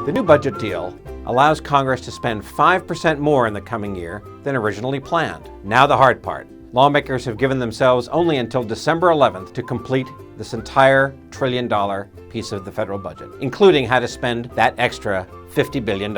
The new budget deal allows Congress to spend 5% more in the coming year than originally planned. Now the hard part. Lawmakers have given themselves only until December 11th to complete this entire trillion-dollar piece of the federal budget, including how to spend that extra $50 billion.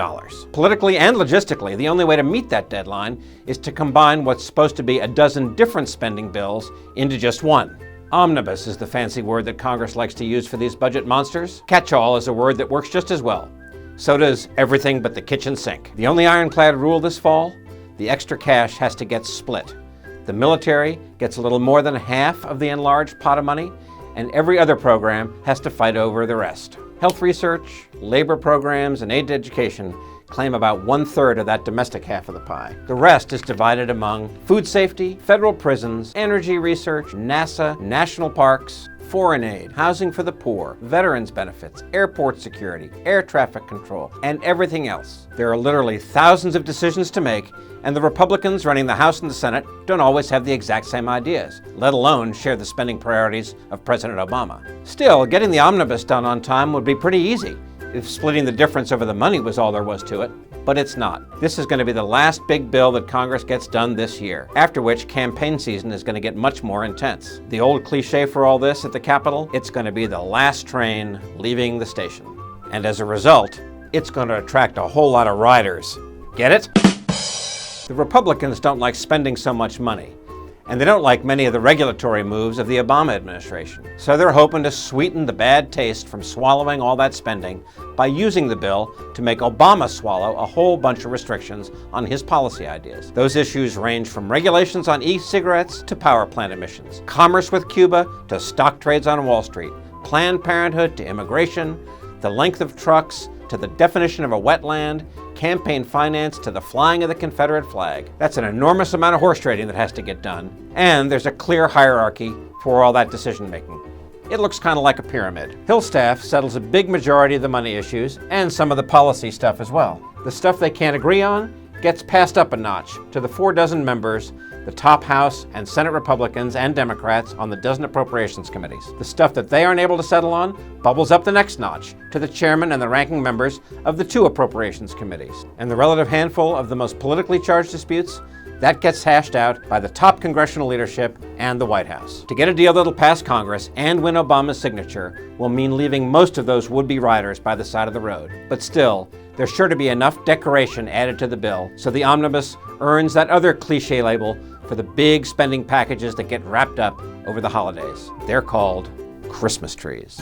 Politically and logistically, the only way to meet that deadline is to combine what's supposed to be a dozen different spending bills into just one. Omnibus is the fancy word that Congress likes to use for these budget monsters. Catch-all is a word that works just as well. So does everything but the kitchen sink. The only ironclad rule this fall: the extra cash has to get split. The military gets a little more than half of the enlarged pot of money, and every other program has to fight over the rest. Health research, labor programs, and aid to education claim about 1/3 of that domestic half of the pie. The rest is divided among food safety, federal prisons, energy research, NASA, national parks, foreign aid, housing for the poor, veterans benefits, airport security, air traffic control, and everything else. There are literally thousands of decisions to make, and the Republicans running the House and the Senate don't always have the exact same ideas, let alone share the spending priorities of President Obama. Still, getting the omnibus done on time would be pretty easy if splitting the difference over the money was all there was to it. But it's not. This is going to be the last big bill that Congress gets done this year, after which campaign season is going to get much more intense. The old cliche for all this at the Capitol: it's going to be the last train leaving the station. And as a result, it's going to attract a whole lot of riders. Get it? The Republicans don't like spending so much money, and they don't like many of the regulatory moves of the Obama administration. So they're hoping to sweeten the bad taste from swallowing all that spending by using the bill to make Obama swallow a whole bunch of restrictions on his policy ideas. Those issues range from regulations on e-cigarettes to power plant emissions, commerce with Cuba to stock trades on Wall Street, Planned Parenthood to immigration, the length of trucks to the definition of a wetland, campaign finance to the flying of the Confederate flag. That's an enormous amount of horse trading that has to get done, and there's a clear hierarchy for all that decision making. It looks kind of like a pyramid. Hill staff settles a big majority of the money issues and some of the policy stuff as well. The stuff they can't agree on gets passed up a notch to the 4 dozen members, the top House and Senate Republicans and Democrats on the dozen appropriations committees. The stuff that they aren't able to settle on bubbles up the next notch to the chairman and the ranking members of the 2 appropriations committees. And the relative handful of the most politically charged disputes, that gets hashed out by the top congressional leadership and the White House. To get a deal that'll pass Congress and win Obama's signature will mean leaving most of those would-be riders by the side of the road. But still, there's sure to be enough decoration added to the bill so the omnibus earns that other cliche label for the big spending packages that get wrapped up over the holidays. They're called Christmas trees.